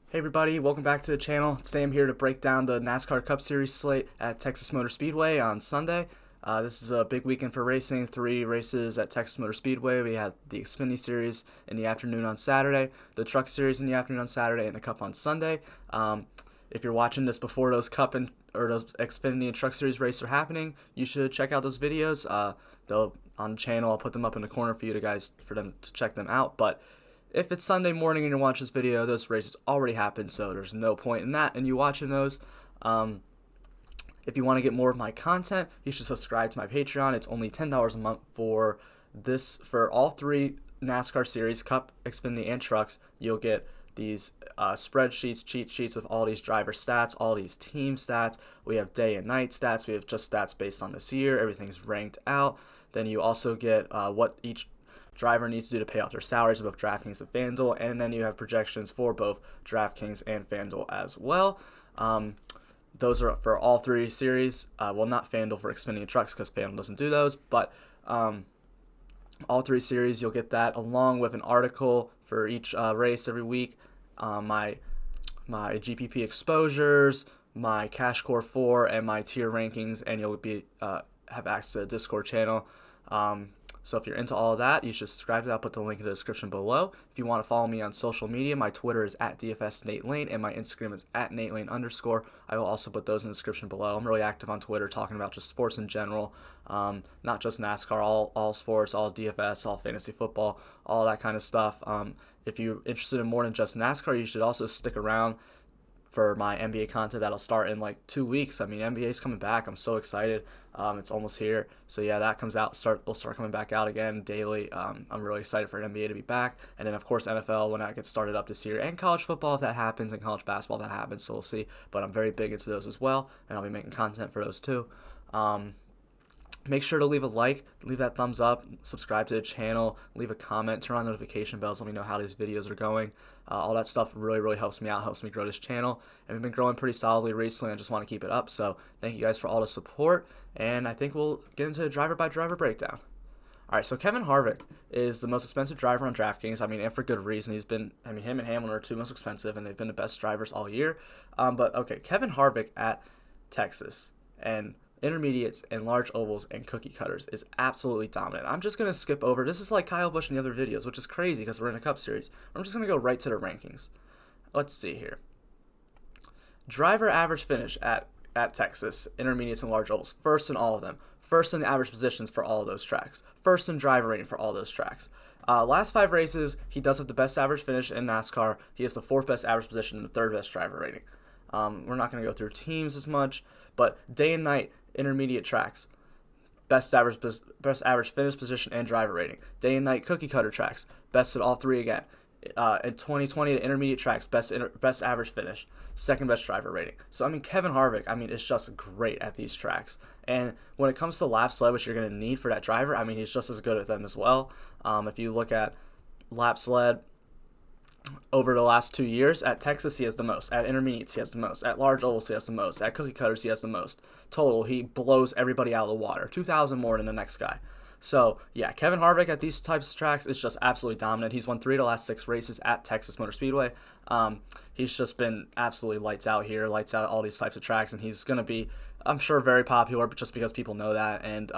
Hey everybody, welcome back to the channel. Today I'm here to break down the NASCAR Cup Series slate at Texas Motor Speedway on Sunday. This is a big weekend for racing. 3 races at Texas Motor Speedway. We had the Xfinity Series in the afternoon on Saturday, the Truck Series in the afternoon on Saturday, and the Cup on Sunday. If you're watching this before those Cup or those Xfinity and Truck Series races are happening, you should check out those videos. They'll on the channel. I'll put them up in the corner for them to check them out. But if it's Sunday morning and you watch this video, those races already happened, so there's no point in that, and you watching those. If you want to get more of my content, you should subscribe to my Patreon. It's only $10 a month for all 3 NASCAR series, Cup, Xfinity, and Trucks. You'll get these spreadsheets, cheat sheets with all these driver stats, all these team stats. We have day and night stats. We have just stats based on this year. Everything's ranked out. Then you also get what each driver needs to do to pay off their salaries of both DraftKings and FanDuel, and then you have projections for both DraftKings and FanDuel as well. Those are for all 3 series. Well, not FanDuel for Xfinity and Trucks because FanDuel doesn't do those, but all 3 series, you'll get that along with an article for each race every week. My GPP exposures, my Cash Core 4, and my tier rankings, and you'll have access to the Discord channel. So if you're into all of that, you should subscribe to that. I'll put the link in the description below. If you want to follow me on social media, my Twitter is @DFSNateLane and my Instagram is @NateLane_. I will also put those in the description below. I'm really active on Twitter talking about just sports in general, not just NASCAR, all sports, all DFS, all fantasy football, all that kind of stuff. If you're interested in more than just NASCAR, you should also stick around for my NBA content that'll start in like 2 weeks. I mean, NBA's coming back. I'm so excited. It's almost here. So yeah, that comes out. Will start coming back out again daily. I'm really excited for NBA to be back. And then of course NFL when that gets started up this year, and college football if that happens, and college basketball if that happens. So we'll see. But I'm very big into those as well, and I'll be making content for those too. Make sure to leave a like, leave that thumbs up, subscribe to the channel, leave a comment, turn on notification bells, let me know how these videos are going. All that stuff really, really helps me out, helps me grow this channel. And we've been growing pretty solidly recently. I just want to keep it up. So thank you guys for all the support. And I think we'll get into a driver-by-driver breakdown. All right, so Kevin Harvick is the most expensive driver on DraftKings. I mean, and for good reason. Him and Hamlin are 2 most expensive, and they've been the best drivers all year. But okay, Kevin Harvick at Texas and intermediates and large ovals and cookie cutters is absolutely dominant. I'm just going to skip over. This is like Kyle Busch in the other videos, which is crazy because we're in a Cup Series. I'm just going to go right to the rankings. Let's see here. Driver average finish at Texas, intermediates and large ovals. First in all of them. First in the average positions for all of those tracks. First in driver rating for all those tracks. Last 5 races, he does have the best average finish in NASCAR. He has the 4th best average position and the 3rd best driver rating. We're not going to go through teams as much, but day and night, intermediate tracks, best average finish position and driver rating. Day and night cookie cutter tracks, best at all 3 again. In 2020, the intermediate tracks, best average finish, 2nd best driver rating. So I mean, Kevin Harvick, I mean, is just great at these tracks. And when it comes to laps led, which you're going to need for that driver, I mean, he's just as good at them as well. If you look at laps led over the last 2 years, at Texas he has the most, at intermediates he has the most, at large ovals he has the most, at cookie cutters he has the most. Total, he blows everybody out of the water, 2,000 more than the next guy. So yeah, Kevin Harvick at these types of tracks is just absolutely dominant. He's won 3 of the last 6 races at Texas Motor Speedway. He's just been absolutely lights out here, lights out all these types of tracks, and he's going to be, I'm sure, very popular, but just because people know that, and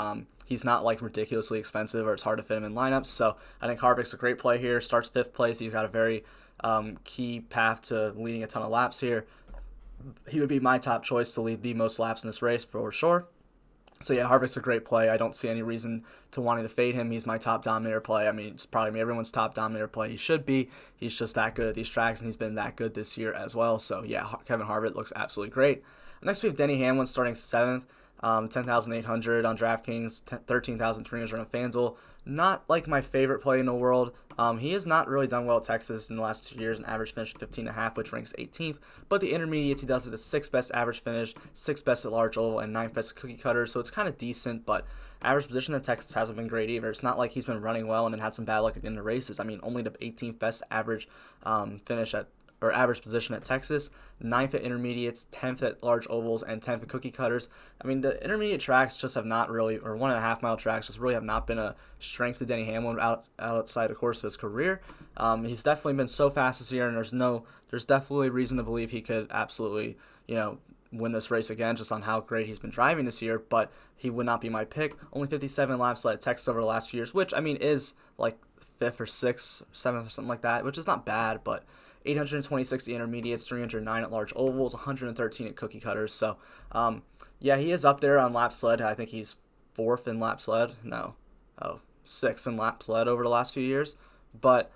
he's not like ridiculously expensive or it's hard to fit him in lineups. So I think Harvick's a great play here. Starts 5th place. He's got a very key path to leading a ton of laps here. He would be my top choice to lead the most laps in this race for sure. So yeah, Harvick's a great play. I don't see any reason to wanting to fade him. He's my top dominator play. I mean, it's probably everyone's top dominator play. He should be. He's just that good at these tracks, and he's been that good this year as well. So yeah, Kevin Harvick looks absolutely great. Next we have Denny Hamlin starting 7th. 10,800 on DraftKings, 13,300 on FanDuel. Not like my favorite play in the world. He has not really done well at Texas in the last 2 years. An average finish of 15.5, which ranks 18th. But the intermediates, he does have the 6th best average finish, 6th best at large oval, and 9th best at cookie cutter. So it's kind of decent, but average position at Texas hasn't been great either. It's not like he's been running well and then had some bad luck at the end of races. I mean, only the 18th best average finish at or average position at Texas, 9th at intermediates, 10th at large ovals, and 10th at cookie cutters. I mean, the intermediate tracks just have not really, or 1.5 mile tracks just really have not been a strength to Denny Hamlin outside the course of his career. He's definitely been so fast this year, and there's definitely reason to believe he could absolutely, win this race again just on how great he's been driving this year, but he would not be my pick. Only 57 laps led at Texas over the last few years, which, I mean, is like 5th or 6th, 7th or something like that, which is not bad, but 826 at the intermediates, 309 at large ovals, 113 at cookie cutters. So, yeah, he is up there on laps led. I think he's 4th in laps led. No. 6th in laps led over the last few years. But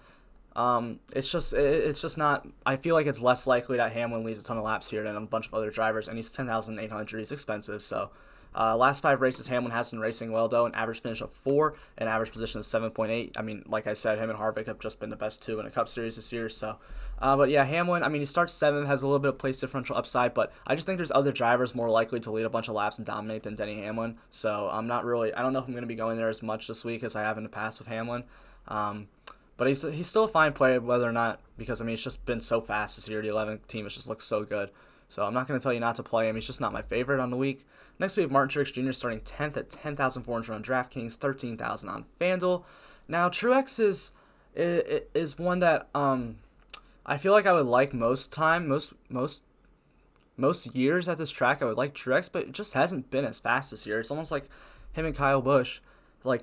it's just not. I feel like it's less likely that Hamlin leads a ton of laps here than a bunch of other drivers, and he's 10,800. He's expensive, so. Last 5 races, Hamlin has been racing well, though. An average finish of 4, an average position of 7.8. I mean, like I said, him and Harvick have just been the best 2 in a Cup Series this year. So, but yeah, Hamlin, I mean, he starts 7th, has a little bit of place differential upside, but I just think there's other drivers more likely to lead a bunch of laps and dominate than Denny Hamlin. So I don't know if I'm going to be going there as much this week as I have in the past with Hamlin. But he's still a fine player, whether or not, because, I mean, it's just been so fast this year. The 11th team has just looked so good. So I'm not going to tell you not to play him. He's just not my favorite on the week. Next, we have Martin Truex Jr. starting 10th at 10,400 on DraftKings, 13,000 on FanDuel. Now, Truex is one that I feel like I would like most years at this track. I would like Truex, but it just hasn't been as fast this year. It's almost like him and Kyle Busch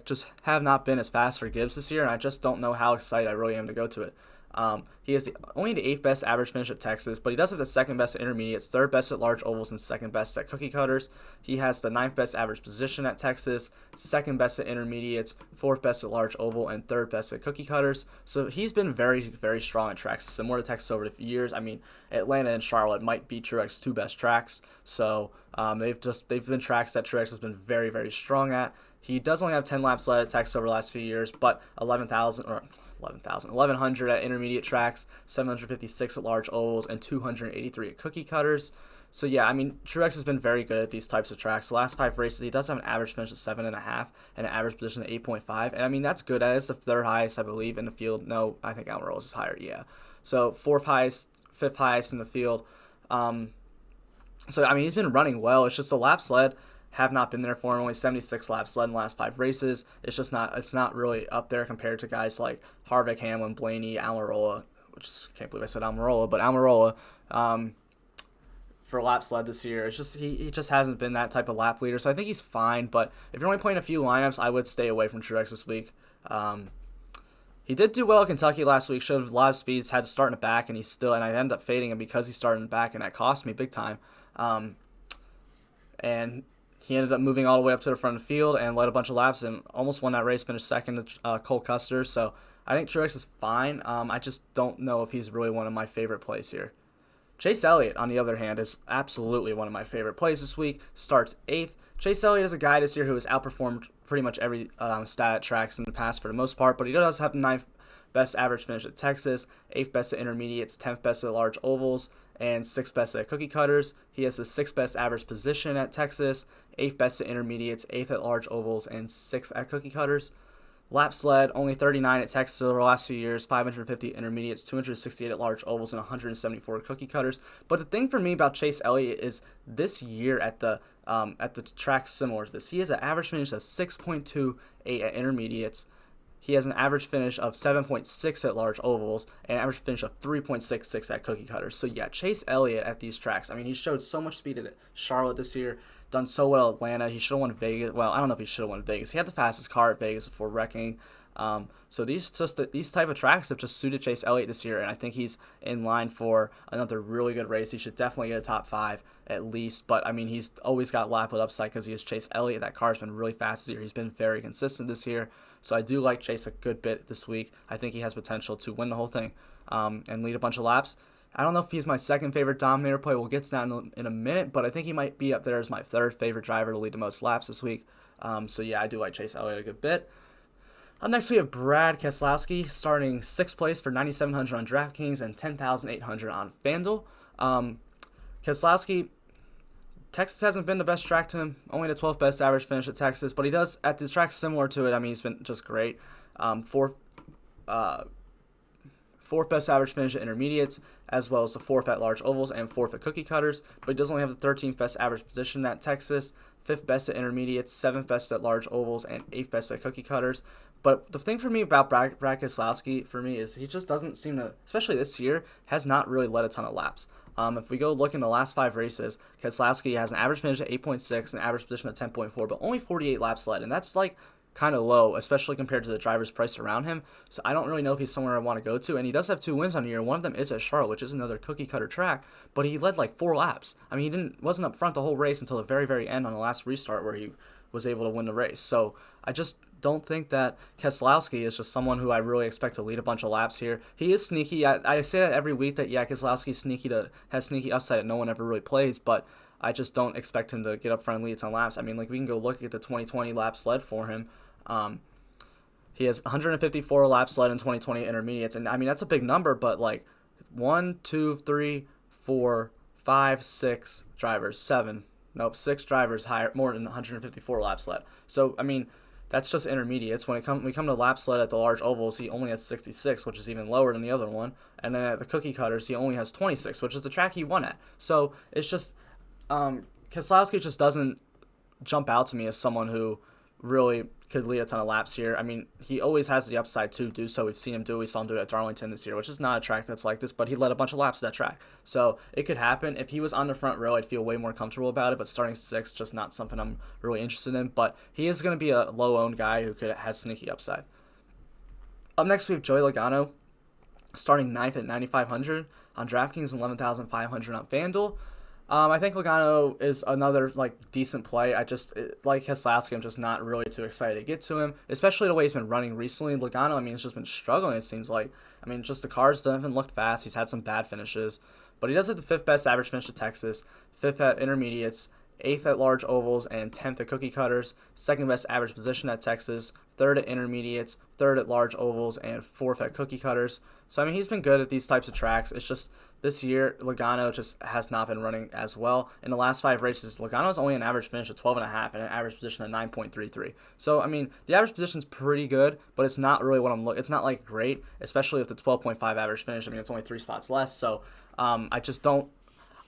just have not been as fast for Gibbs this year, and I just don't know how excited I really am to go to it. He has only the 8th best average finish at Texas, but he does have the 2nd best at intermediates, 3rd best at large ovals, and 2nd best at cookie cutters. He has the 9th best average position at Texas, 2nd best at intermediates, 4th best at large oval, and 3rd best at cookie cutters. So he's been very, very strong at tracks, similar to Texas over the years. I mean, Atlanta and Charlotte might be Truex's 2 best tracks. So they've been tracks that Truex has been very, very strong at. He does only have 10 laps led at Texas over the last few years, but 1,100 at intermediate tracks, 756 at large ovals, and 283 at cookie cutters. So yeah, I mean, Truex has been very good at these types of tracks. The last 5 races, he does have an average finish of 7.5 and an average position of 8.5. And I mean, that's good. That is the 3rd highest, I believe, in the field. No, I think Amarillo's is higher. Yeah. So 4th highest, 5th highest in the field. So I mean, he's been running well. It's just the laps led have not been there for him. Only 76 laps led in the last 5 races. It's not really up there compared to guys like Harvick, Hamlin, Blaney, Amarillo, which I can't believe I said Amarillo, but Amarillo for laps led this year. It's just he just hasn't been that type of lap leader. So I think he's fine, but if you're only playing a few lineups, I would stay away from Truex this week. He did do well at Kentucky last week, showed a lot of speeds, had to start in the back, and I ended up fading him because he started in the back, and that cost me big time. And he ended up moving all the way up to the front of the field and led a bunch of laps and almost won that race, finished 2nd to Cole Custer. So I think Truex is fine. I just don't know if he's really one of my favorite plays here. Chase Elliott, on the other hand, is absolutely one of my favorite plays this week. Starts 8th. Chase Elliott is a guy this year who has outperformed pretty much every stat at tracks in the past for the most part, but he does have the 9th best average finish at Texas, 8th best at intermediates, 10th best at large ovals, and 6th best at cookie cutters. He has the 6th best average position at Texas, 8th best at intermediates, 8th at large ovals, and 6th at cookie cutters. Laps led, only 39 at Texas over the last few years, 550 intermediates, 268 at large ovals, and 174 cookie cutters. But the thing for me about Chase Elliott is this year at the tracks similar to this, he has an average finish of 6.28 at intermediates. He has an average finish of 7.6 at large ovals and an average finish of 3.66 at cookie cutters. So yeah, Chase Elliott at these tracks. I mean, he showed so much speed at Charlotte this year, done so well at Atlanta. He should have won Vegas. Well, I don't know if he should have won Vegas. He had the fastest car at Vegas before wrecking. So these type of tracks have just suited Chase Elliott this year, and I think he's in line for another really good race. He should definitely get a top 5 at least. But I mean, he's always got lap with upside because he is Chase Elliott. That car's been really fast this year. He's been very consistent this year. So I do like Chase a good bit this week. I think he has potential to win the whole thing and lead a bunch of laps. I don't know if he's my second favorite dominator play. We'll get to that in a minute, but I think he might be up there as my 3rd favorite driver to lead the most laps this week. So yeah, I do like Chase Elliott a good bit. Up next, we have Brad Keselowski starting 6th place for 9,700 on DraftKings and 10,800 on FanDuel. Keselowski, Texas hasn't been the best track to him, only the 12th best average finish at Texas, but he does, at the track similar to it, I mean, he's been just great. fourth best average finish at intermediates, as well as the fourth at large ovals and fourth at cookie cutters, but he does only have the 13th best average position at Texas, fifth best at intermediates, seventh best at large ovals, and eighth best at cookie cutters. But the thing for me about Brad Keselowski, for me, is he just doesn't seem to, especially this year, has not really led a ton of laps. If we go look in the last 5 races, Keselowski has an average finish at 8.6, an average position at 10.4, but only 48 laps led, and that's like kind of low, especially compared to the drivers priced around him. So I don't really know if he's somewhere I want to go to. And he does have 2 wins on the year. One of them is at Charlotte, which is another cookie cutter track, but he led like 4 laps. I mean, wasn't up front the whole race until the very, very end on the last restart where he was able to win the race. So I just don't think that Keselowski is just someone who I really expect to lead a bunch of laps here. He is sneaky. I say that every week that, yeah, Keselowski's has sneaky upside that no one ever really plays, but I just don't expect him to get up front and lead a ton of laps. I mean, like, we can go look at the 2020 laps led for him. He has 154 laps led in 2020 intermediates, and I mean, that's a big number, but like 1, 2, 3, 4, 5, 6 drivers, 6 drivers more than 154 laps led. So I mean, that's just intermediates. When we come to laps led at the large ovals, he only has 66, which is even lower than the other one, and then at the cookie cutters, he only has 26, which is the track he won at. So it's just Keselowski just doesn't jump out to me as someone who really could lead a ton of laps here. I mean, he always has the upside to do so. We've seen him do it. We saw him do it at Darlington this year, which is not a track that's like this, but he led a bunch of laps at that track. So it could happen. If he was on the front row, I'd feel way more comfortable about it, but starting 6th, just not something I'm really interested in. But he is going to be a low-owned guy who has sneaky upside. Up next, we have Joey Logano, starting 9th at 9,500 on DraftKings and 11,500 on FanDuel. I think Logano is another decent play. Like Keselowski, I'm just not really too excited to get to him, especially the way he's been running recently. Logano, I mean, has just been struggling, it seems like. I mean, just the cars haven't looked fast. He's had some bad finishes, but he does have the 5th best average finish at Texas, 5th at intermediates, 8th at large ovals, and 10th at cookie cutters, 2nd best average position at Texas, 3rd at intermediates, 3rd at large ovals, and 4th at cookie cutters. So, I mean, he's been good at these types of tracks. It's just this year, Logano just has not been running as well. In the last 5 races, Logano's only an average finish of 12.5 and an average position of 9.33. So, I mean, the average position's pretty good, but it's not really what I'm looking. It's not great, especially with the 12.5 average finish. I mean, it's only 3 spots less. So, I just don't.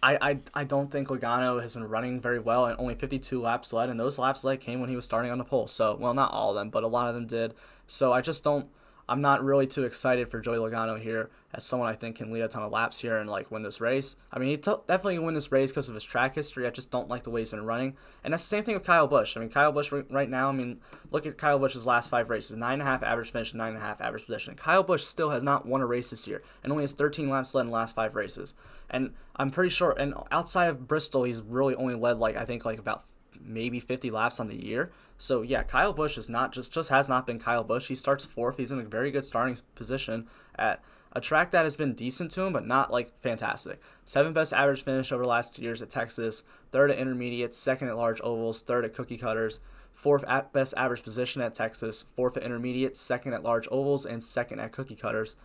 I don't think Logano has been running very well, and only 52 laps led, and those laps led came when he was starting on the pole. So, well, not all of them, but a lot of them did. So I'm not really too excited for Joey Logano here as someone I think can lead a ton of laps here and win this race. I mean, he definitely can win this race because of his track history. I just don't like the way he's been running. And that's the same thing with Kyle Busch. I mean, Kyle Busch right now, I mean, look at Kyle Busch's last 5 races. 9.5 average finish and 9.5 average position. Kyle Busch still has not won a race this year and only has 13 laps led in the last 5 races. And I'm pretty sure, and outside of Bristol, he's really only led about maybe 50 laps on the year. So yeah, Kyle Busch is not just has not been Kyle Busch. He starts 4th. He's in a very good starting position at a track that has been decent to him, but not fantastic. 7th best average finish over the last 2 years at Texas, 3rd at intermediates, 2nd at large ovals, 3rd at cookie cutters, 4th at best average position at Texas, 4th at intermediates, 2nd at large ovals, and 2nd at cookie cutters.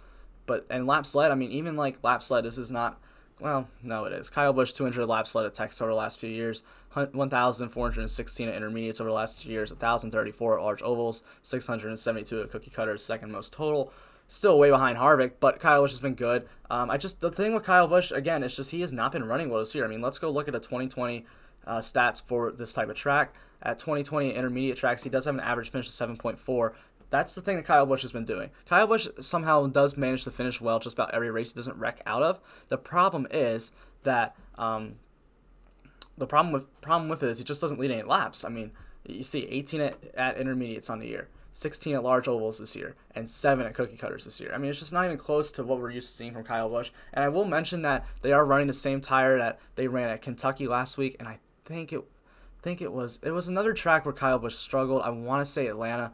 And laps led, I mean, even laps led, this is not. Well, no, it is. Kyle Busch, 200 laps led at Texas over the last few years, 1,416 at intermediates over the last 2 years, 1,034 at large ovals, 672 at cookie cutters, 2nd most total. Still way behind Harvick, but Kyle Busch has been good. The thing with Kyle Busch, again, is just he has not been running well this year. I mean, let's go look at the 2020 stats for this type of track. At 2020 intermediate tracks, he does have an average finish of 7.4. That's the thing that Kyle Busch has been doing. Kyle Busch somehow does manage to finish well just about every race he doesn't wreck out of. The problem is that the problem with it is he just doesn't lead any laps. I mean, you see 18 at intermediates on the year, 16 at large ovals this year, and 7 at cookie cutters this year. I mean, it's just not even close to what we're used to seeing from Kyle Busch. And I will mention that they are running the same tire that they ran at Kentucky last week, and I think it was another track where Kyle Busch struggled. I want to say Atlanta.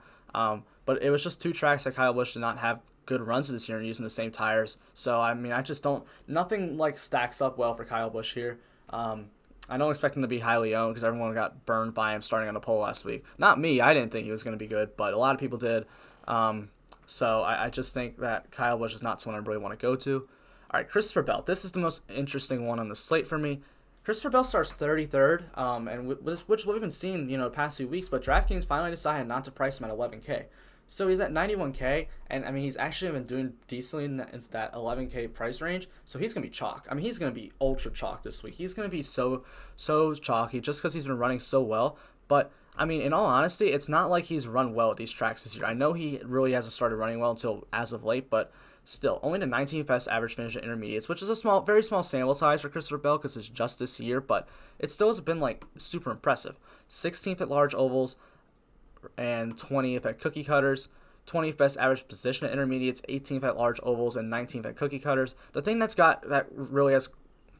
But it was just 2 tracks that Kyle Busch did not have good runs this year and using the same tires. So, I mean, nothing stacks up well for Kyle Busch here. I don't expect him to be highly owned because everyone got burned by him starting on the pole last week. Not me. I didn't think he was going to be good, but a lot of people did. So I just think that Kyle Busch is not someone I really want to go to. All right, Christopher Bell. This is the most interesting one on the slate for me. Christopher Bell starts 33rd, and which we've been seeing, the past few weeks, but DraftKings finally decided not to price him at $11K. So he's at 91K, and I mean he's actually been doing decently in that 11K price range. So he's gonna be chalk. I mean he's gonna be ultra chalk this week. He's gonna be so chalky just because he's been running so well. But I mean, in all honesty, it's not like he's run well at these tracks this year. I know he really hasn't started running well until as of late, but still, only the 19th best average finish at intermediates, which is a very small sample size for Christopher Bell because it's just this year, but it still has been like super impressive. 16th at large ovals and 20th at cookie cutters. 20th best average position at intermediates, 18th at large ovals, and 19th at cookie cutters. The thing that really has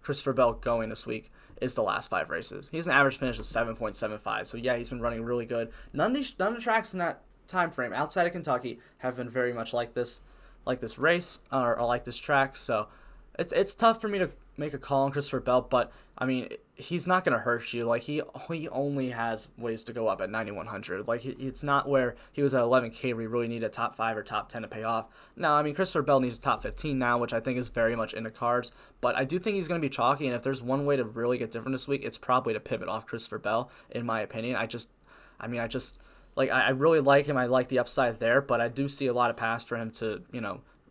Christopher Bell going this week is the last 5 races. He has an average finish of 7.75. So yeah, he's been running really good. None of the tracks in that time frame outside of Kentucky have been very much like this race or like this track. So it's tough for me to make a call on Christopher Bell, but I mean he's not gonna hurt you. Like he only has ways to go up at 9100. Like it's not where he was at 11K where you really need a top 5 or top 10 to pay off. No, I mean Christopher Bell needs a top 15 now, which I think is very much in the cards. But I do think he's gonna be chalky, and if there's one way to really get different this week, it's probably to pivot off Christopher Bell. In my opinion, I really like him. I like the upside there, but I do see a lot of paths for him to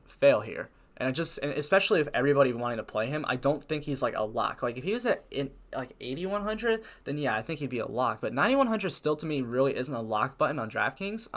fail here. And especially if everybody wanting to play him, I don't think he's like a lock. Like if he was at 8,100, then yeah, I think he'd be a lock. But 9,100 still to me really isn't a lock button on DraftKings.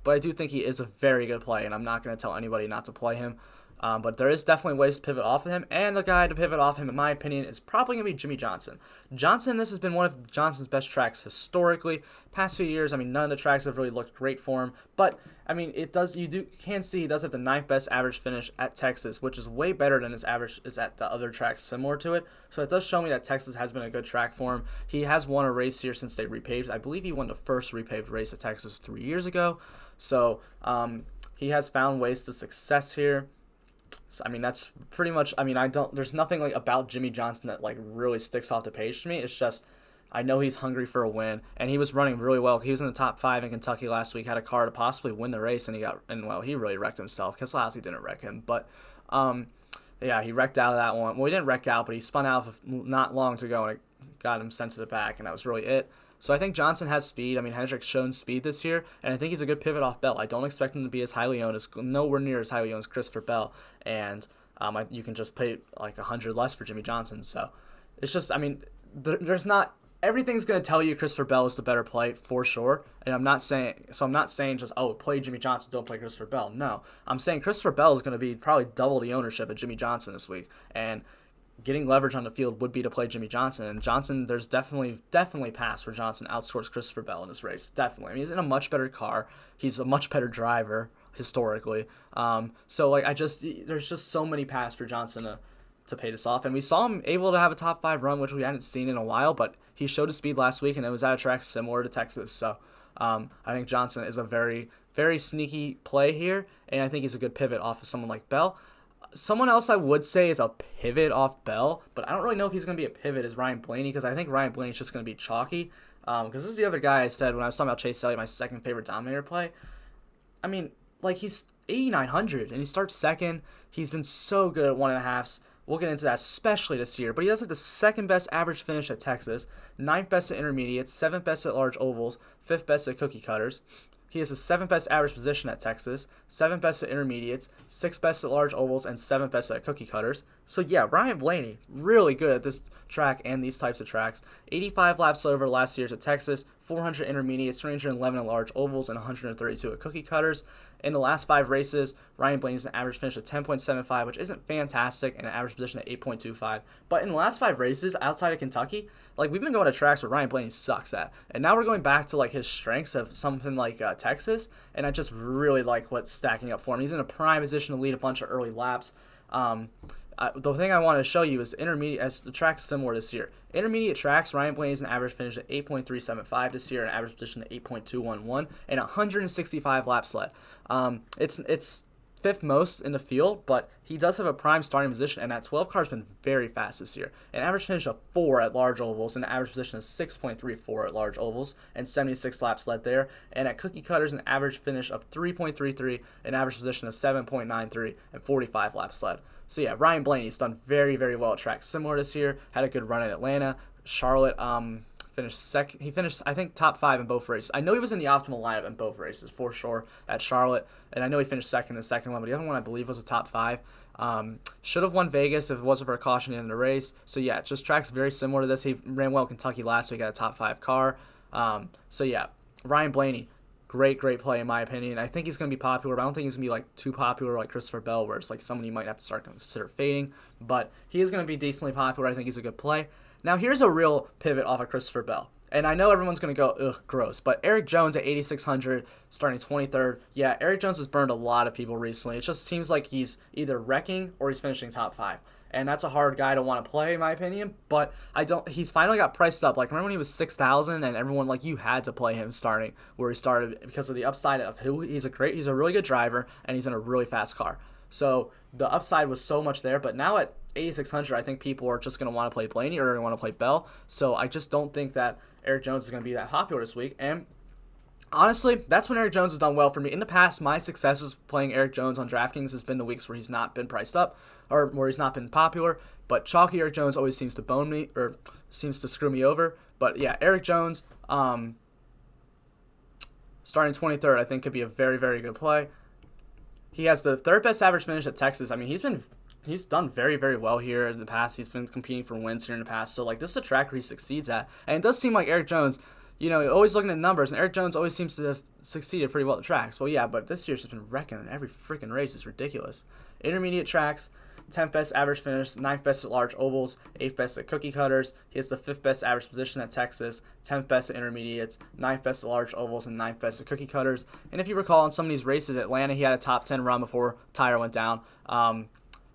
But I do think he is a very good play, and I'm not going to tell anybody not to play him. But there is definitely ways to pivot off of him, and the guy to pivot off him, in my opinion, is probably going to be Jimmie Johnson. This has been one of Johnson's best tracks historically. Past few years, I mean, none of the tracks have really looked great for him, but I mean, you can see he does have the 9th best average finish at Texas, which is way better than his average is at the other tracks similar to it. So it does show me that Texas has been a good track for him. He has won a race here since they repaved. I believe he won the first repaved race at Texas 3 years ago. So he has found ways to success here. So, I mean, that's pretty much, I mean, there's nothing like about Jimmie Johnson that like really sticks off the page to me. It's just, I know he's hungry for a win, and he was running really well. He was in the top 5 in Kentucky last week, had a car to possibly win the race, and he really wrecked himself. Keselowski didn't wreck him, but, yeah, he wrecked out of that one. Well, he didn't wreck out, but he spun out not long to go, and it got him sent to the back, and that was really it. So I think Johnson has speed. I mean, Hendrick's shown speed this year, and I think he's a good pivot off Bell. I don't expect him to be nowhere near as highly owned as Christopher Bell, and you can just pay like 100 less for Jimmie Johnson. So it's just, I mean, there's not everything's going to tell you Christopher Bell is the better play for sure, and I'm not saying just play Jimmie Johnson, don't play Christopher Bell. No, I'm saying Christopher Bell is going to be probably double the ownership of Jimmie Johnson this week, and getting leverage on the field would be to play Jimmie Johnson. And Johnson, there's definitely paths where Johnson outscores Christopher Bell in this race. Definitely. I mean, he's in a much better car. He's a much better driver historically. So like there's just so many paths for Johnson to pay this off. And we saw him able to have a top 5 run, which we hadn't seen in a while, but he showed his speed last week, and it was at a track similar to Texas. So I think Johnson is a very, very sneaky play here, and I think he's a good pivot off of someone like Bell. Someone else I would say is a pivot off Bell, but I don't really know if he's going to be a pivot is Ryan Blaney, because I think Ryan Blaney is just going to be chalky. Because this is the other guy I said when I was talking about Chase Elliott, my second favorite dominator play. I mean, like, he's 8,900, and he starts second. He's been so good at 1.5s. We'll get into that, especially this year. But he does have the 2nd best average finish at Texas, 9th best at intermediates, 7th best at large ovals, 5th best at cookie cutters. He has the 7th best average position at Texas, 7th best at intermediates, 6th best at large ovals, and 7th best at cookie cutters. So yeah, Ryan Blaney, really good at this track and these types of tracks. 85 laps over last year's at Texas, 400 intermediates, 311 at large ovals, and 132 at cookie cutters. In the last 5 races, Ryan Blaney's an average finish of 10.75, which isn't fantastic, and an average position at 8.25. But in the last 5 races outside of Kentucky, like, we've been going to tracks where Ryan Blaney sucks at. And now we're going back to like his strengths of something like Texas, and I just really like what's stacking up for him. He's in a prime position to lead a bunch of early laps. The thing I want to show you is the tracks similar this year. Intermediate tracks, Ryan Blaney's an average finish at 8.375 this year, an average position at 8.211, and 165 laps led. It's 5th most in the field, but he does have a prime starting position, and that 12 car has been very fast this year. An average finish of 4 at large ovals, and an average position of 6.34 at large ovals, and 76 laps led there. And at cookie cutters, an average finish of 3.33, an average position of 7.93, and 45 laps led. So yeah, Ryan Blaney's done very, very well at tracks similar this year. Had a good run in Atlanta, Charlotte, finished second. He finished, I think, top 5 in both races. I know he was in the optimal lineup in both races for sure at Charlotte, and I know he finished second in the second one, but the other one I believe was a top 5. Should have won Vegas if it wasn't for a caution in the race. So yeah, just tracks very similar to this. He ran well at Kentucky last week, got a top 5 car. So yeah, Ryan Blaney, great play in my opinion. I think he's going to be popular, but I don't think he's going to be like too popular like Christopher Bell, where it's like someone you might have to start consider fading. But he is going to be decently popular. I think he's a good play. Now here's a real pivot off of Christopher Bell. And I know everyone's going to go, ugh, gross. But Erik Jones at 8,600, starting 23rd. Yeah, Erik Jones has burned a lot of people recently. It just seems like he's either wrecking or he's finishing top 5. And that's a hard guy to want to play, in my opinion. But he's finally got priced up. Like, remember when he was 6,000 and everyone, like, you had to play him starting where he started because of the upside of who he's a really good driver and he's in a really fast car. So the upside was so much there. But now at 8,600, I think people are just going to want to play Blaney or going to want to play Bell. So I just don't think that Erik Jones is going to be that popular this week. And honestly, that's when Erik Jones has done well for me. In the past, my successes playing Erik Jones on DraftKings has been the weeks where he's not been priced up or where he's not been popular. But chalky Erik Jones always seems to bone me or seems to screw me over. But yeah, Erik Jones, starting 23rd, I think could be a very, very good play. He has the 3rd best average finish at Texas. I mean, he's done very, very well here in the past. He's been competing for wins here in the past. So, like, this is a track where he succeeds at. And it does seem like Erik Jones, always looking at numbers, and Erik Jones always seems to have succeeded pretty well at tracks. Well, yeah, but this year's just been wrecking in every freaking race. It's ridiculous. Intermediate tracks, 10th best average finish, 9th best at large ovals, 8th best at cookie cutters. He has the 5th best average position at Texas, 10th best at intermediates, 9th best at large ovals, and 9th best at cookie cutters. And if you recall, in some of these races, Atlanta, he had a top 10 run before tire went down.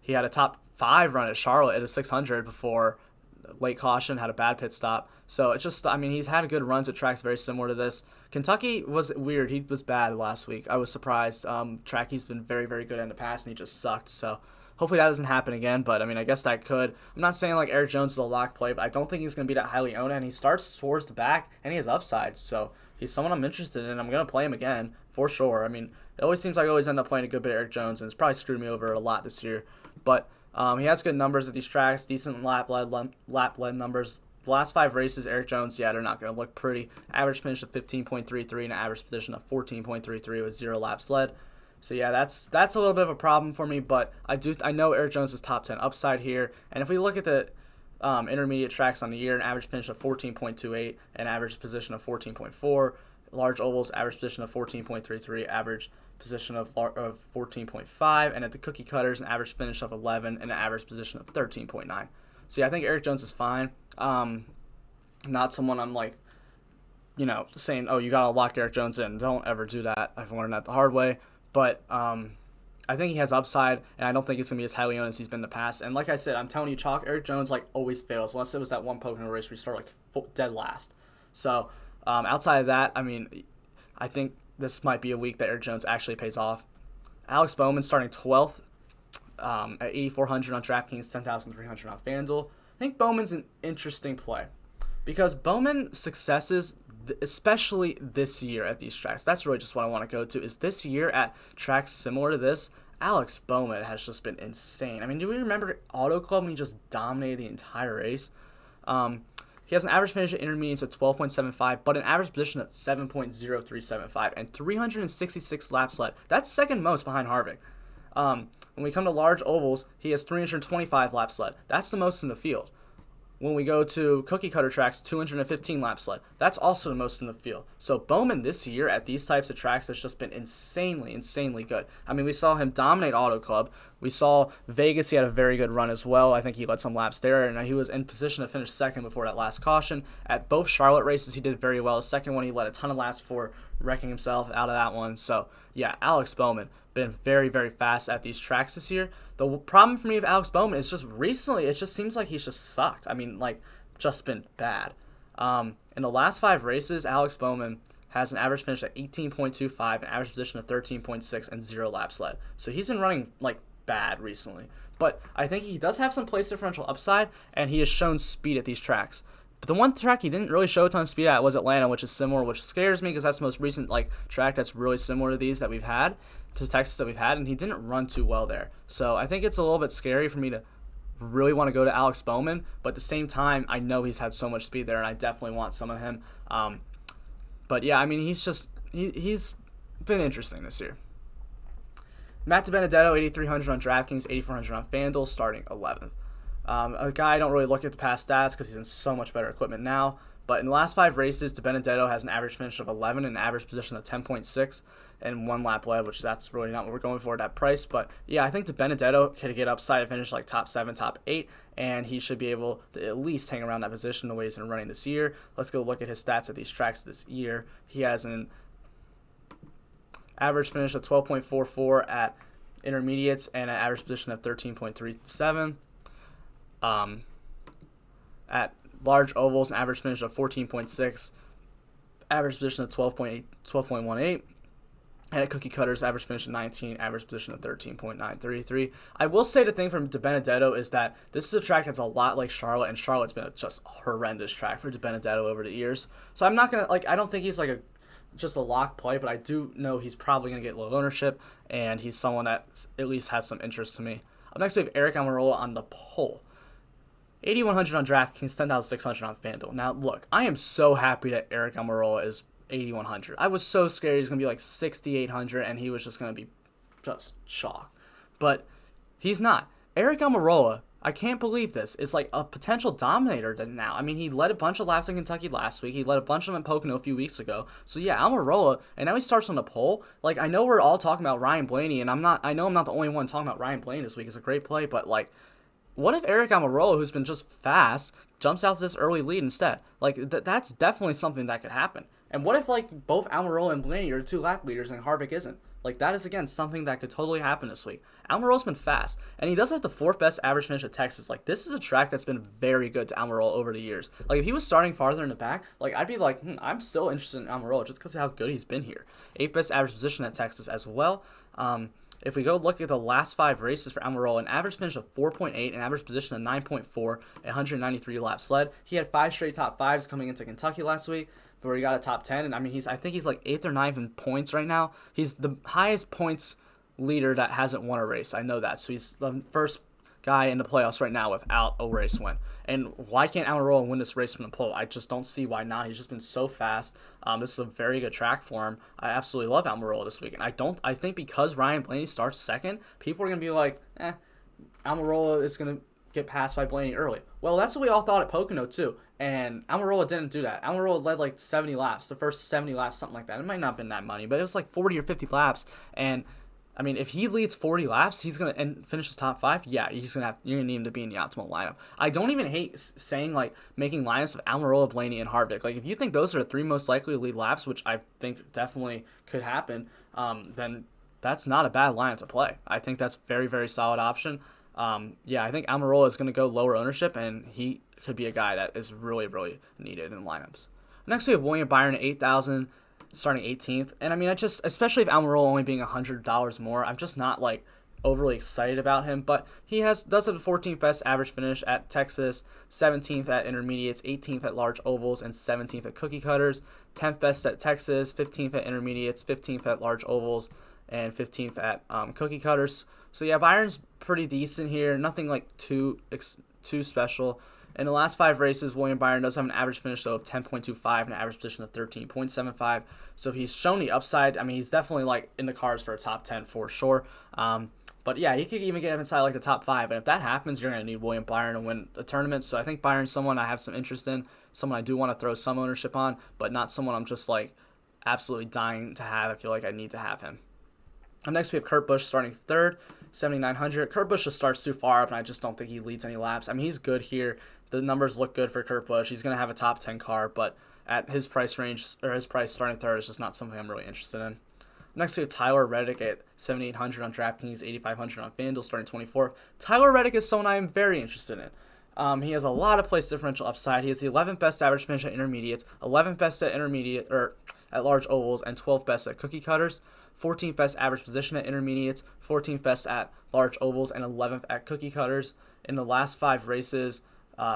He had a top 5 run at Charlotte at a 600 before late caution, had a bad pit stop. So it's just, I mean, he's had good runs at tracks very similar to this. Kentucky was weird. He was bad last week. I was surprised. Track he's been very, very good in the past, and he just sucked. So hopefully that doesn't happen again, but I mean, I guess that could. I'm not saying like Erik Jones is a lock play, but I don't think he's going to be that highly owned, and he starts towards the back, and he has upside. So he's someone I'm interested in. I'm going to play him again for sure. I mean, it always seems like I always end up playing a good bit of Erik Jones, and it's probably screwed me over a lot this year. But he has good numbers at these tracks, decent lap led numbers. The last 5 races, Erik Jones, yeah, they're not going to look pretty. Average finish of 15.33 and an average position of 14.33 with 0 laps led. So yeah, that's a little bit of a problem for me, but I know Erik Jones is top 10 upside here. And if we look at the intermediate tracks on the year, an average finish of 14.28, an average position of 14.4, large ovals, average position of 14.33, average position of 14.5, and at the cookie cutters, an average finish of 11 and an average position of 13.9. So yeah, I think Erik Jones is fine. Not someone I'm like, saying, oh, you gotta lock Erik Jones in. Don't ever do that. I've learned that the hard way. But I think he has upside, and I don't think it's gonna be as highly owned as he's been in the past. And like I said, I'm telling you, chalk Erik Jones like always fails, unless it was that one Pocono race where you start like dead last. So outside of that, I mean, I think this might be a week that Erik Jones actually pays off. Alex Bowman starting 12th at 8,400 on DraftKings, 10,300 on FanDuel. I think Bowman's an interesting play because Bowman's successes, especially this year at these tracks, that's really just what I want to go to, is this year at tracks similar to this, Alex Bowman has just been insane. I mean, do we remember Auto Club when he just dominated the entire race? He has an average finish at intermediates of 12.75, but an average position at 7.0375 and 366 laps led. That's second most behind Harvick. When we come to large ovals, he has 325 laps led. That's the most in the field. When we go to cookie cutter tracks, 215 laps led. That's also the most in the field. So Bowman this year at these types of tracks has just been insanely, insanely good. I mean, we saw him dominate Auto Club. We saw Vegas, he had a very good run as well. I think he led some laps there, and he was in position to finish second before that last caution. At both Charlotte races, he did very well. The second one, he led a ton of laps for wrecking himself out of that one. So, yeah, Alex Bowman been very, very fast at these tracks this year. The problem for me with Alex Bowman is just recently, it just seems like he's just sucked. I mean, like, just been bad. In the last 5 races, Alex Bowman has an average finish at 18.25, an average position of 13.6, and 0 laps led. So he's been running, like, bad recently. But I think he does have some place differential upside, and he has shown speed at these tracks. But the one track he didn't really show a ton of speed at was Atlanta, which is similar, which scares me because that's the most recent like track that's really similar to these that we've had, to Texas that we've had, and he didn't run too well there. So I think it's a little bit scary for me to really want to go to Alex Bowman, but at the same time, I know he's had so much speed there, and I definitely want some of him. But yeah, I mean, he's been interesting this year. Matt DiBenedetto, 8,300 on DraftKings, 8,400 on FanDuel, starting 11th. A guy I don't really look at the past stats because he's in so much better equipment now. But in the last 5 races, DiBenedetto has an average finish of 11 and an average position of 10.6 and 1 lap led, which that's really not what we're going for at that price. But yeah, I think DiBenedetto could get upside and finish like top 7, top 8, and he should be able to at least hang around that position the way he's been running this year. Let's go look at his stats at these tracks this year. He has an average finish of 12.44 at intermediates and an average position of 13.37. At large ovals, an average finish of 14.6, average position of 12.18, and at cookie cutters, average finish of 19, average position of 13.933. I will say the thing from DiBenedetto is that this is a track that's a lot like Charlotte, and Charlotte's been a just horrendous track for DiBenedetto over the years. So I'm not gonna I don't think he's like just a lock play, but I do know he's probably gonna get low ownership, and he's someone that at least has some interest to me. Up next we have Erik Amarillo on the pole. 8,100 on DraftKings, 10,600 on FanDuel. Now, look, I am so happy that Erik Amarillo is 8,100. I was so scared he's going to be like 6,800 and he was just going to be just chalk. But he's not. Erik Amarillo, I can't believe this, is like a potential dominator now. I mean, he led a bunch of laps in Kentucky last week. He led a bunch of them in Pocono a few weeks ago. So yeah, Amarillo, and now he starts on the pole. Like, I know we're all talking about Ryan Blaney, and I know I'm not the only one talking about Ryan Blaney this week. It's a great play, but like, what if Erik Amarillo, who's been just fast, jumps out to this early lead instead? Like, that's definitely something that could happen. And what if, like, both Amarillo and Blaney are 2 lap leaders and Harvick isn't? Like, that is, again, something that could totally happen this week. Amarillo's been fast, and he does have the 4th best average finish at Texas. Like, this is a track that's been very good to Amarillo over the years. Like, if he was starting farther in the back, like, I'd be like, I'm still interested in Amarillo just because of how good he's been here. 8th best average position at Texas as well. If we go look at the last 5 races for Amarillo, an average finish of 4.8, an average position of 9.4, 193 laps led. He had 5 straight top 5s coming into Kentucky last week, where he got a top 10. And I mean, I think he's like 8th or 9th in points right now. He's the highest points leader that hasn't won a race. I know that. So he's the first guy in the playoffs right now without a race win. And why can't Amarillo win this race from the pole? I just don't see why not. He's just been so fast. This is a very good track for him. I absolutely love Amarillo this week. And I think because Ryan Blaney starts second, people are going to be like, Amarillo is going to get passed by Blaney early. Well, that's what we all thought at Pocono too. And Amarillo didn't do that. Amarillo led like 70 laps, the first 70 laps, something like that. It might not have been that many, but it was like 40 or 50 laps. And I mean, if he leads 40 laps, he's gonna and finishes top 5. Yeah, you're gonna need him to be in the optimal lineup. I don't even hate saying like making lineups of Amarillo, Blaney, and Harvick. Like, if you think those are the 3 most likely to lead laps, which I think definitely could happen, then that's not a bad lineup to play. I think that's very, very solid option. Yeah, I think Amarillo is gonna go lower ownership, and he could be a guy that is really, really needed in lineups. Next, we have William Byron at 8,000. Starting 18th, and I mean, especially if Amarillo only being $100 more, I'm just not like overly excited about him. But he does have the 14th best average finish at Texas, 17th at intermediates, 18th at large ovals, and 17th at cookie cutters. 10th best at Texas, 15th at intermediates, 15th at large ovals, and 15th at cookie cutters. So yeah, Byron's pretty decent here. Nothing like too special. In the last 5 races, William Byron does have an average finish, though, of 10.25 and an average position of 13.75. So if he's shown the upside, I mean, he's definitely, like, in the cards for a top 10 for sure. But, yeah, he could even get inside, like, the top 5. And if that happens, you're going to need William Byron to win a tournament. So I think Byron's someone I have some interest in, someone I do want to throw some ownership on, but not someone I'm just, like, absolutely dying to have. I feel like I need to have him. Next, we have Kurt Busch starting 3rd, 7,900. Kurt Busch just starts too far up, and I just don't think he leads any laps. I mean, he's good here. The numbers look good for Kurt Busch. He's going to have a top 10 car, but at his price range, or his price starting 3rd, is just not something I'm really interested in. Next, we have Tyler Reddick at 7,800 on DraftKings, 8,500 on FanDuel, starting 24th. Tyler Reddick is someone I am very interested in. He has a lot of place differential upside. He has the 11th best average finish at intermediates, 11th best at at large ovals, and 12th best at cookie cutters. 14th best average position at intermediates, 14th best at large ovals, and 11th at cookie cutters. In the last 5 races,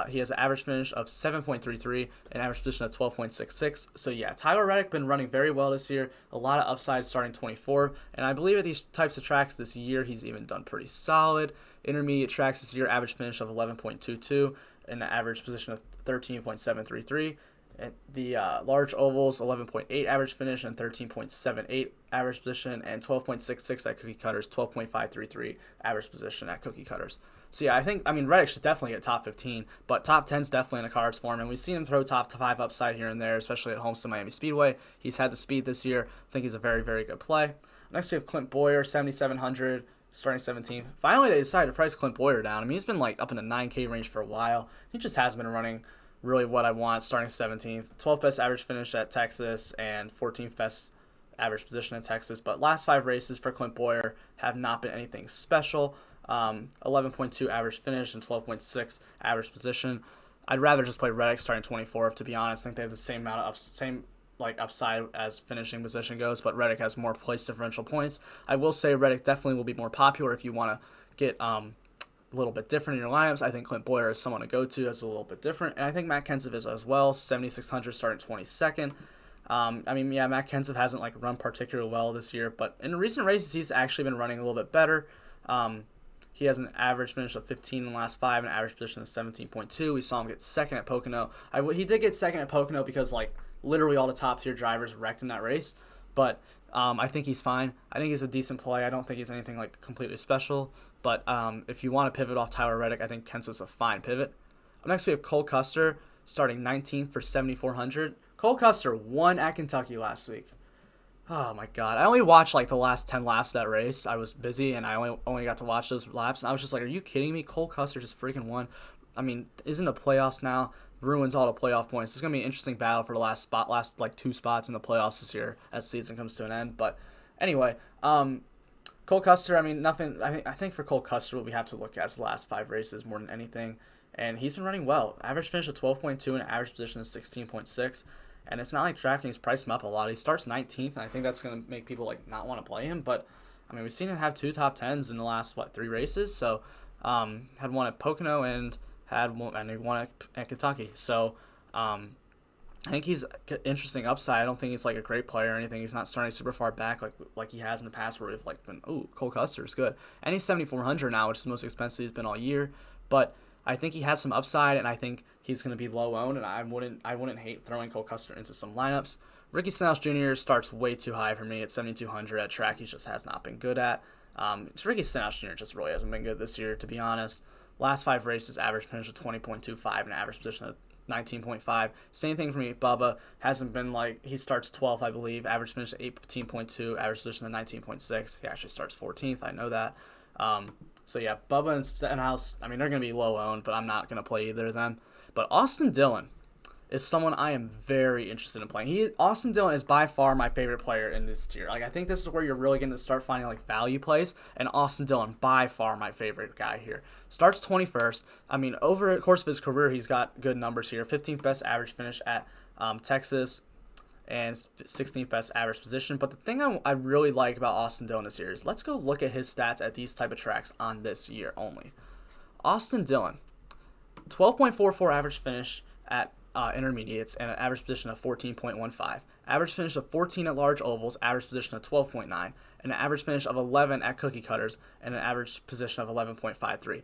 He has an average finish of 7.33, an average position of 12.66. So yeah, Tyler Reddick been running very well this year. A lot of upside starting 24, and I believe at these types of tracks this year he's even done pretty solid. Intermediate tracks this year, average finish of 11.22, and an average position of 13.733. At the large ovals, 11.8 average finish and 13.78 average position, and 12.66 at cookie cutters, 12.533 average position at cookie cutters. So yeah, I mean, Reddick should definitely get top 15, but top 10 is definitely in the cards for him, and we've seen him throw top 5 upside here and there, especially at Homestead Miami Speedway. He's had the speed this year. I think he's a very, very good play. Next we have Clint Bowyer, 7,700, starting 17th. Finally, they decided to price Clint Bowyer down. I mean, he's been like up in the 9K range for a while. He just hasn't been running really what I want, starting 17th. 12th best average finish at Texas and 14th best average position at Texas. But last 5 races for Clint Bowyer have not been anything special. 11.2 average finish and 12.6 average position. I'd rather just play Reddick starting 24th, to be honest. I think they have the same amount of upside as finishing position goes, but Reddick has more place differential points. I will say Reddick definitely will be more popular if you want to get a little bit different in your lineups. I think Clint Bowyer is someone to go to that's a little bit different, and I think Matt Kenseth is as well. 7,600 starting 22nd. I mean, yeah, Matt Kenseth hasn't run particularly well this year, but in recent races he's actually been running a little bit better. He has an average finish of 15 in the last 5, and an average position of 17.2. We saw him get second at Pocono. He did get second at Pocono because literally all the top tier drivers wrecked in that race, but I think he's fine. I think he's a decent play. I don't think he's anything completely special, but if you want to pivot off Tyler Reddick, I think Kenseth's a fine pivot. Next we have Cole Custer, starting 19th for 7,400. Cole Custer won at Kentucky last week. Oh my god. I only watched the last 10 laps of that race. I was busy and I only got to watch those laps, and I was just like, are you kidding me? Cole Custer just freaking won. I mean, isn't the playoffs now? Ruins all the playoff points. It's going to be an interesting battle for the last 2 spots in the playoffs this year as the season comes to an end. But anyway, Cole Custer, I mean, nothing. I think for Cole Custer, what we have to look at is the last 5 races more than anything. And he's been running well. Average finish of 12.2 and an average position of 16.6. And it's not like DraftKings priced him up a lot. He starts 19th, and I think that's going to make people not want to play him. But, I mean, we've seen him have 2 top 10s in the last, 3 races. So, had one at Pocono and he won at Kentucky. So, I think he's interesting upside. I don't think he's a great player or anything. He's not starting super far back like he has in the past where we've been, ooh, Cole Custer is good. And he's 7,400 now, which is the most expensive he's been all year. But I think he has some upside, and I think he's going to be low owned, and I wouldn't hate throwing Cole Custer into some lineups. Ricky Stenhouse Jr. starts way too high for me at 7,200 at track he just has not been good at. Ricky Stenhouse Jr. just really hasn't been good this year, to be honest. Last 5 races, average finish of 20.25 and average position of 19.5. Same thing for me. Bubba hasn't been he starts 12th, I believe. Average finish of 18.2, average position of 19.6. He actually starts 14th. I know that. So yeah, Bubba and Stenhouse, I mean, they're going to be low owned, but I'm not going to play either of them. But Austin Dillon is someone I am very interested in playing. Austin Dillon is by far my favorite player in this tier. I think this is where you're really going to start finding value plays, and Austin Dillon by far my favorite guy here. Starts 21st. I mean, over the course of his career, he's got good numbers here. 15th best average finish at Texas and 16th best average position. But the thing I really like about Austin Dillon this year is let's go look at his stats at these type of tracks on this year only. Austin Dillon, 12.44 average finish at intermediates and an average position of 14.15. Average finish of 14 at large ovals, average position of 12.9, and an average finish of 11 at cookie cutters, and an average position of 11.53.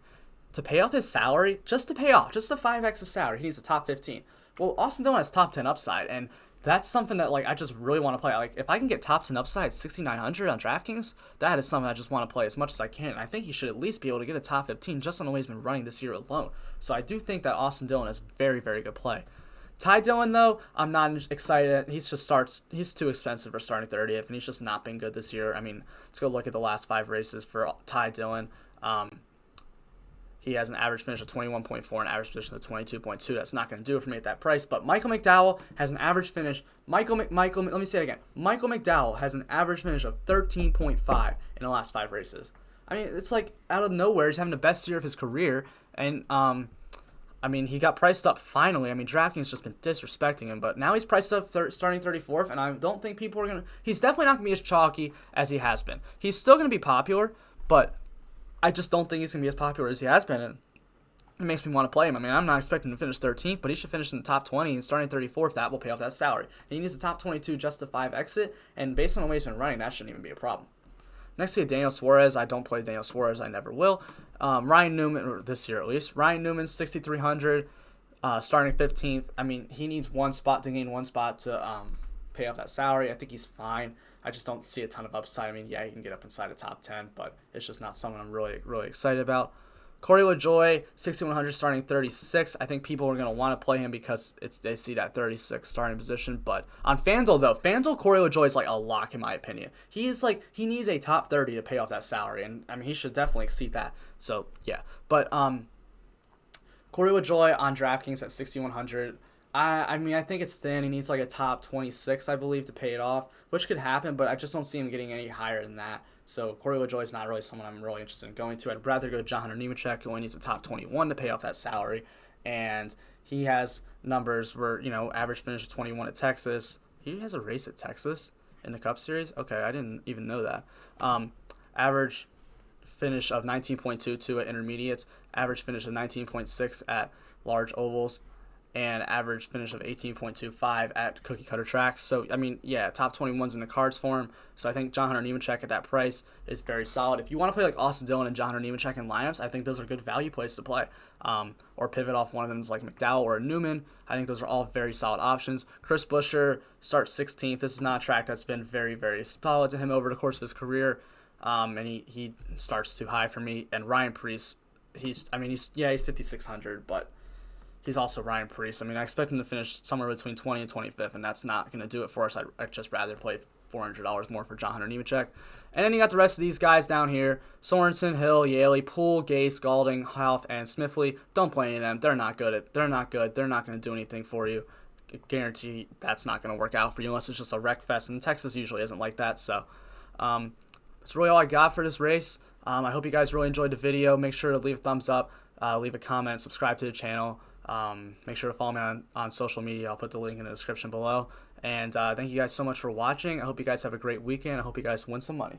To pay off his salary, just the 5x his salary, he needs a top 15. Well, Austin Dillon has top 10 upside, and that's something that I just really want to play. If I can get top 10 upside 6,900 on DraftKings, that is something I just want to play as much as I can. I think he should at least be able to get a top 15 just on the way he's been running this year alone. So I do think that Austin Dillon is very, very good play. Ty Dillon, though, I'm not excited. He's too expensive for starting 30th, and he's just not been good this year. I mean, let's go look at the last 5 races for Ty Dillon. He has an average finish of 21.4 and average position of 22.2. That's not going to do it for me at that price. But Michael McDowell has an average finish. Let me say it again. Michael McDowell has an average finish of 13.5 in the last 5 races. I mean, it's out of nowhere. He's having the best year of his career. And, I mean, he got priced up finally. I mean, DraftKings just been disrespecting him. But now he's priced up starting 34th. And I don't think people are going to... He's definitely not going to be as chalky as he has been. He's still going to be popular, but I just don't think he's going to be as popular as he has been. And it makes me want to play him. I mean, I'm not expecting him to finish 13th, but he should finish in the top 20 and starting 34th. That will pay off that salary. And he needs a top 22 just to 5 exit, and based on the way he's been running, that shouldn't even be a problem. Next, we have Daniel Suarez. I don't play Daniel Suarez. I never will. Ryan Newman, or this year at least. Ryan Newman, 6,300, starting 15th. I mean, he needs one spot to gain one spot to pay off that salary. I think he's fine. I just don't see a ton of upside. I mean, yeah, he can get up inside the top 10, but it's just not something I'm really, really excited about. Corey LaJoie, 6,100, starting 36. I think people are going to want to play him because they see that 36 starting position. But on FanDuel, though, Corey LaJoie is like a lock in my opinion. He needs a top 30 to pay off that salary, and I mean he should definitely exceed that. So yeah, but Corey LaJoie on DraftKings at 6,100. I mean, I think it's thin. He needs like a top 26, I believe, to pay it off, which could happen, but I just don't see him getting any higher than that. So Corey LaJoie is not really someone I'm really interested in going to. I'd rather go John Hunter Nemechek, who only needs a top 21 to pay off that salary, and he has numbers where, average finish of 21 at Texas. He has a race at Texas in the Cup Series? Okay, I didn't even know that. Average finish of 19.22 at intermediates, average finish of 19.6 at large ovals, and average finish of 18.25 at cookie cutter tracks. So, I mean, yeah, top 21's in the cards for him. So I think John Hunter Nemechek at that price is very solid. If you want to play like Austin Dillon and John Hunter Nemechek in lineups, I think those are good value plays to play. Or pivot off one of them like McDowell or Newman. I think those are all very solid options. Chris Buescher starts 16th. This is not a track that's been very, very solid to him over the course of his career. And he starts too high for me. And Ryan Preece, he's 5,600, but he's also Ryan Preece. I mean, I expect him to finish somewhere between 20 and 25th, and that's not going to do it for us. I'd just rather play $400 more for John Hunter Nemechek. And then you got the rest of these guys down here. Sorensen, Hill, Yaley, Poole, Gase, Galding, Houff, and Smithley. Don't play any of them. They're not good. They're not good. They're not going to do anything for you. I guarantee that's not going to work out for you unless it's just a wreck fest, and Texas usually isn't like that. So that's really all I got for this race. I hope you guys really enjoyed the video. Make sure to leave a thumbs up, leave a comment, subscribe to the channel. Make sure to follow me on social media. I'll put the link in the description below. And thank you guys so much for watching. I hope you guys have a great weekend. I hope you guys win some money.